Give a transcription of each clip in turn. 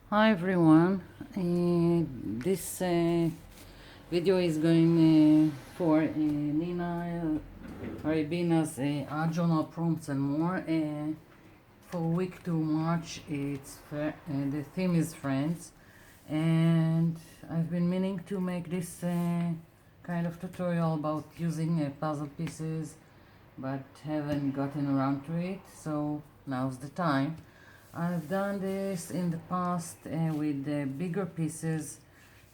Hi everyone. This video is going for Nina Arabina's journal prompts and more. For week 2 March, the theme is friends, and I've been meaning to make this kind of tutorial about using puzzle pieces, but haven't gotten around to it. So now's the time. I've done this in the past with bigger pieces.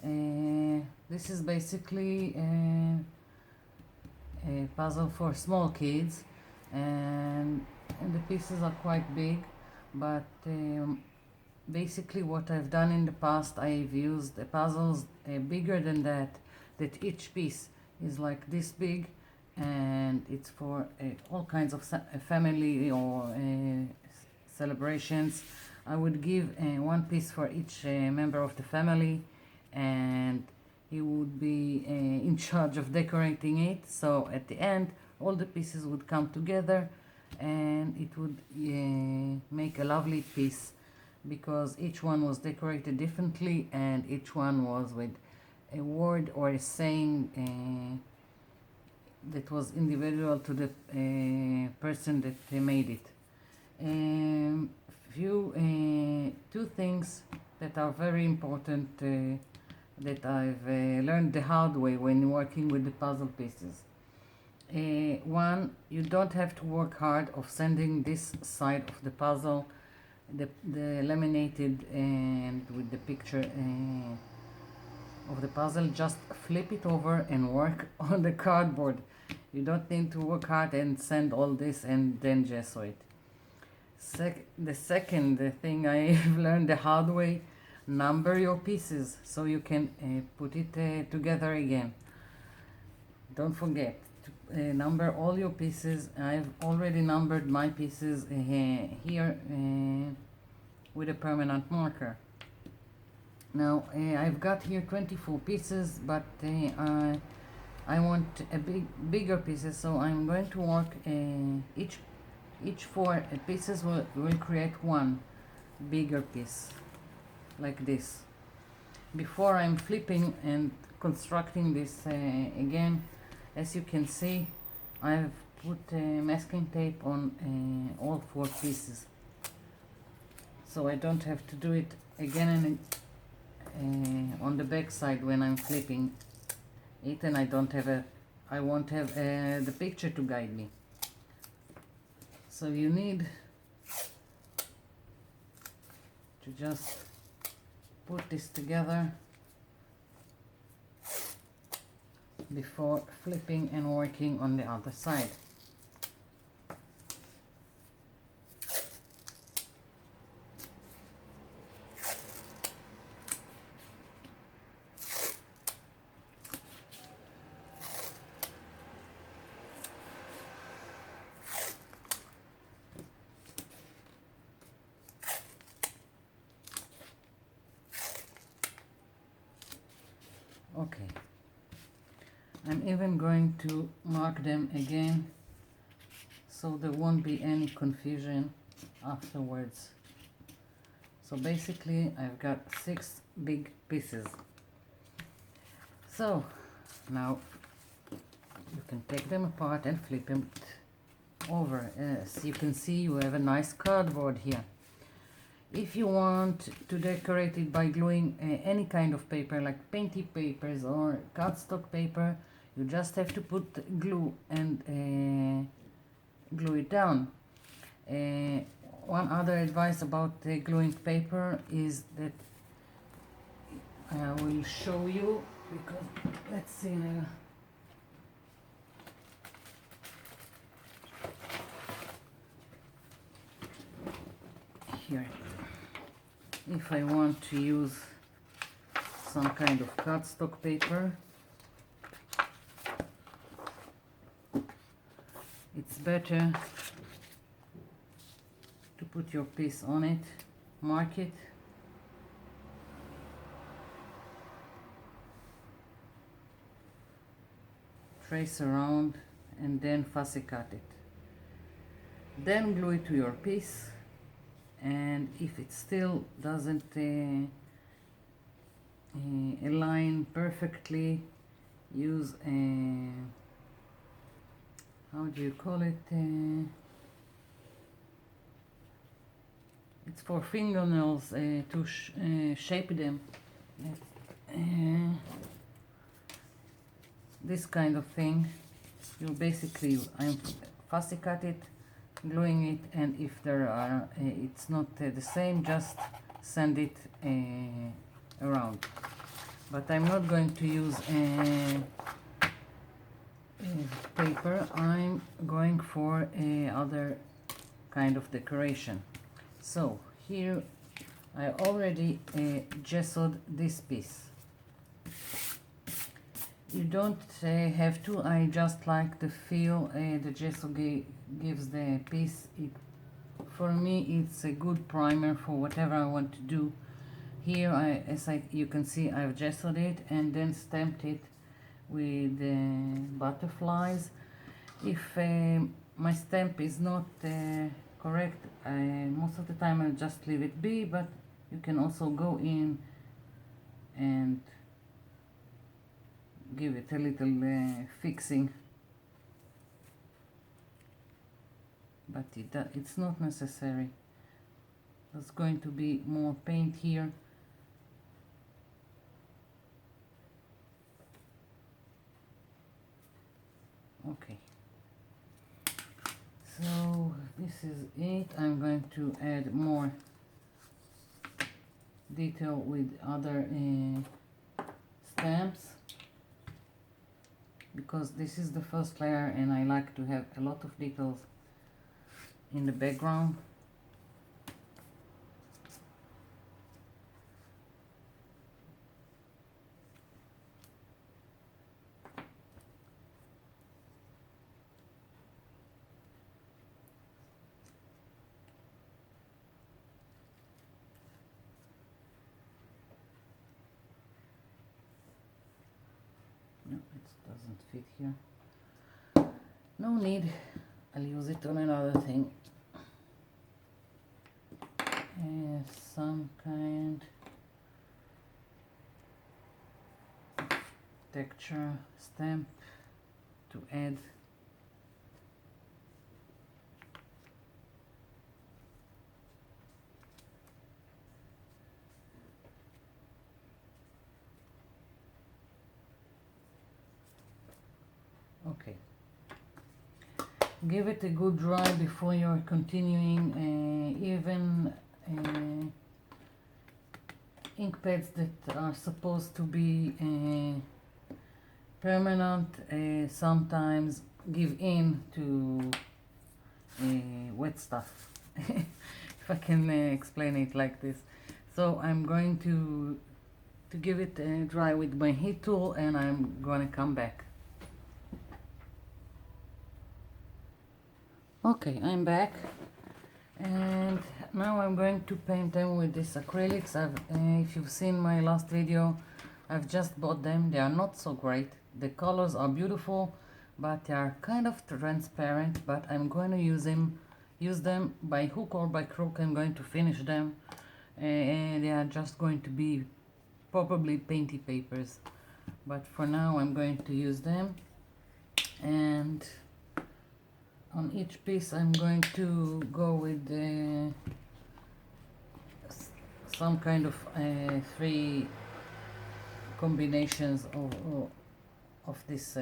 This is basically a puzzle for small kids, and the pieces are quite big, but basically what I've done in the past, I've used puzzles bigger than that each piece is like this big, and it's for all kinds of family or celebrations. I would give one piece for each member of the family, and he would be in charge of decorating it. So at the end, all the pieces would come together, and it would make a lovely piece, because each one was decorated differently, and each one was with a word or a saying that was individual to the person that made it. Two things that are very important that I've learned the hard way when working with the puzzle pieces. One, you don't have to work hard of sending this side of the puzzle, the laminated and with the picture of the puzzle. Just flip it over and work on the cardboard. You don't need to work hard and send all this and then gesso it. The second thing I've learned the hard way: number your pieces so you can put it together again. Don't forget to number all your pieces. I've already numbered my pieces here with a permanent marker. Now I've got here 24 pieces, but I want a bigger pieces, so I'm going to work each four pieces will create one bigger piece like this. Before I'm flipping and constructing this again, as you can see, I've put masking tape on all four pieces, so I don't have to do it again and on the back side when I'm flipping it, and I won't have the picture to guide me. So you need to just put this together before flipping and working on the other side. Okay, I'm even going to mark them again so there won't be any confusion afterwards. So basically I've got 6 big pieces. So now you can take them apart and flip them over. As you can see, you have a nice cardboard here. If you want to decorate it by gluing any kind of paper, like painty papers or cardstock paper, you just have to put glue and glue it down. One other advice about gluing paper is that I will show you, because let's see now. Here, if I want to use some kind of cardstock paper, it's better to put your piece on it, mark it, trace around, and then fussy cut it. Then glue it to your piece and if it still doesn't align perfectly, use a, how do you call it, it's for fingernails, to shape them. This kind of thing. You basically, I'm fussy cut it, gluing it, and if there are, it's not the same, just send it around. But I'm not going to use paper. I'm going for other kind of decoration. So here I already gessoed this piece. You don't have to. I just like the feel the gesso gives the piece. For me, it's a good primer for whatever I want to do. Here, you can see, I've gessoed it and then stamped it with butterflies. If my stamp is not correct, most of the time I'll just leave it be, but you can also go in and give it a little fixing, but it's not necessary. There's going to be more paint here. Okay, so this is it. I'm going to add more detail with other stamps, because this is the first layer and I like to have a lot of details in the background. No, it doesn't fit here. No need. I'll use it on another thing. Some kind of texture stamp to add. Okay. Give it a good dry before you're continuing. Even ink pads that are supposed to be permanent sometimes give in to wet stuff. If I can explain it like this. So I'm going to give it dry with my heat tool, and I'm going to come back. Okay, I'm back, and now I'm going to paint them with these acrylics. If you've seen my last video, I've just bought them. They are not so great. The colors are beautiful, but they are kind of transparent. But I'm going to use them by hook or by crook. I'm going to finish them, and they are just going to be probably painty papers. But for now, I'm going to use them, and on each piece I'm going to go with some kind of 3 combinations of this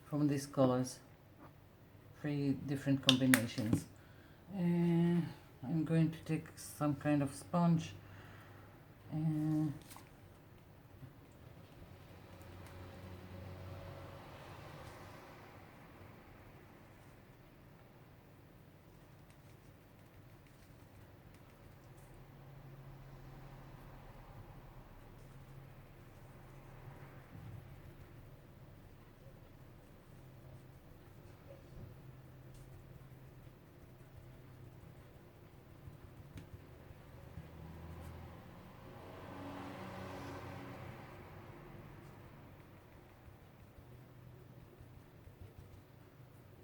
from these colors, 3 different combinations. I'm going to take some kind of sponge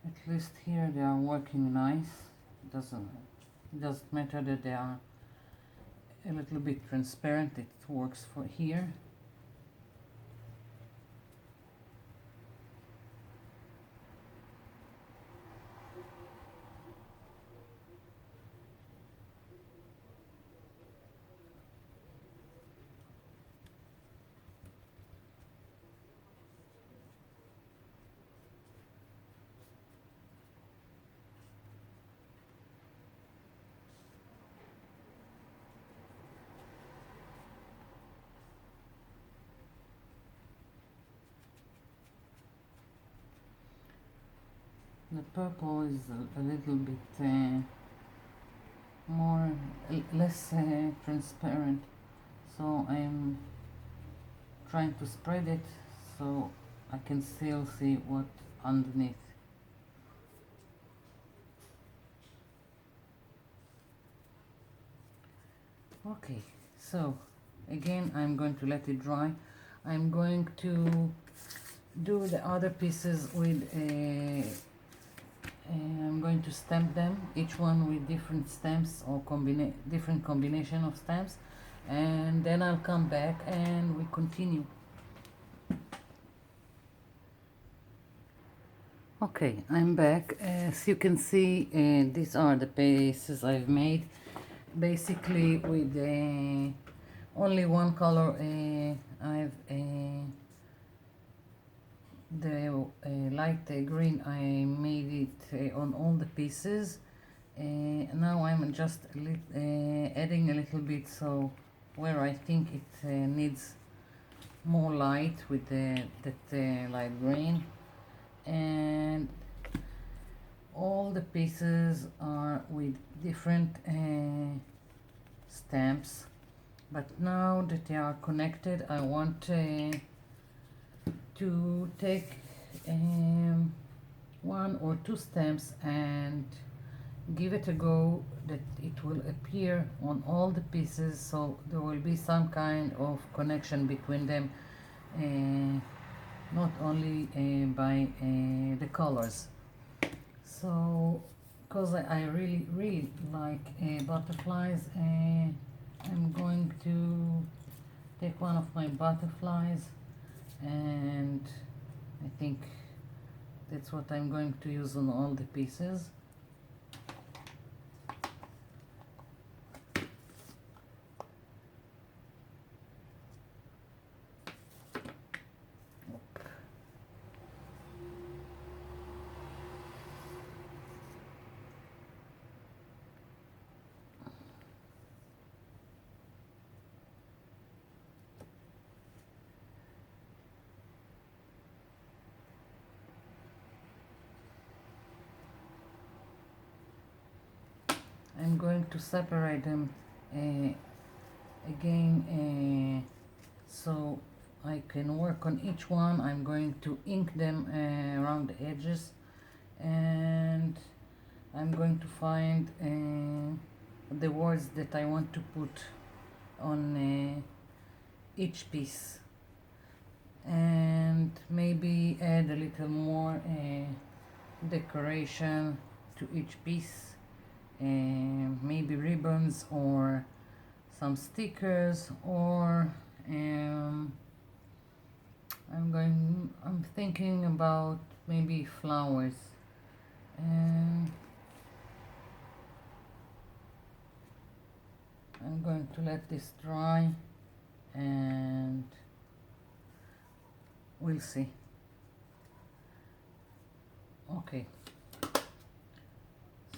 At least here they are working nice. Doesn't It doesn't matter that they are a little bit transparent, it works for here. The purple is a little bit less transparent, so I'm trying to spread it so I can still see what underneath. Okay, so again I'm going to let it dry. I'm going to do the other pieces with I'm going to stamp them, each one with different stamps or different combination of stamps, and then I'll come back and we continue. Okay, I'm back. As you can see, these are the pieces I've made, basically with only one color. I've the light green, I made it on all the pieces. Now I'm just adding a little bit, so where I think it needs more light with that light green, and all the pieces are with different stamps, but now that they are connected I want to take one or two stamps and give it a go that it will appear on all the pieces, so there will be some kind of connection between them, not only by the colors. So because I really like butterflies, I'm going to take one of my butterflies, and I think that's what I'm going to use on all the pieces. I'm going to separate them again, so I can work on each one. I'm going to ink them around the edges, and I'm going to find the words that I want to put on each piece, and maybe add a little more decoration to each piece. Maybe ribbons or some stickers, or I'm thinking about maybe flowers. And I'm going to let this dry and we'll see. Okay,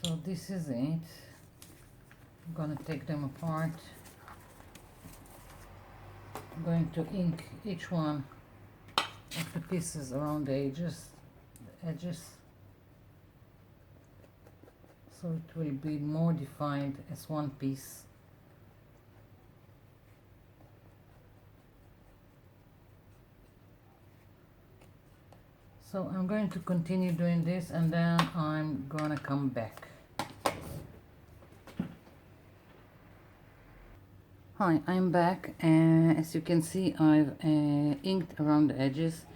so this is it. I'm gonna take them apart. I'm going to ink each one of the pieces around the edges, so it will be more defined as one piece. So I'm going to continue doing this, and then I'm gonna come back. Hi, I'm back, and as you can see I've inked around the edges.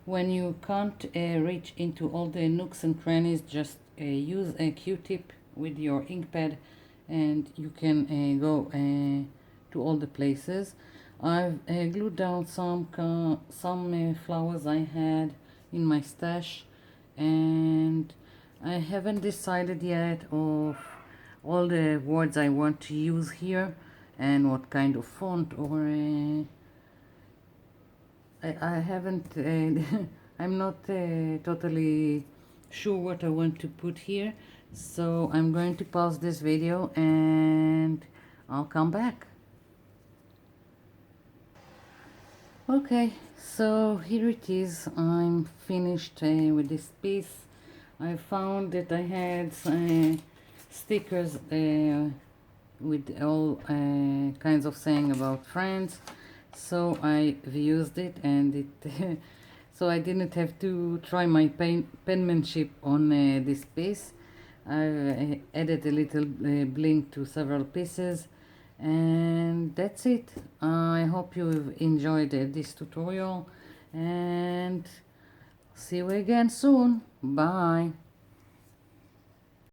When you can't reach into all the nooks and crannies, just use a Q-tip with your ink pad and you can go to all the places. I've glued down some flowers I had in my stash, and I haven't decided yet of all the words I want to use here and what kind of font, or I haven't I'm not totally sure what I want to put here, so I'm going to pause this video and I'll come back. Okay, so here it is. I'm finished with this piece. I found that I had stickers with all kinds of saying about friends, so I've used it, and it so I didn't have to try my penmanship on this piece. I've added a little bling to several pieces, and that's it. I hope you've enjoyed this tutorial, and see you again soon. Bye.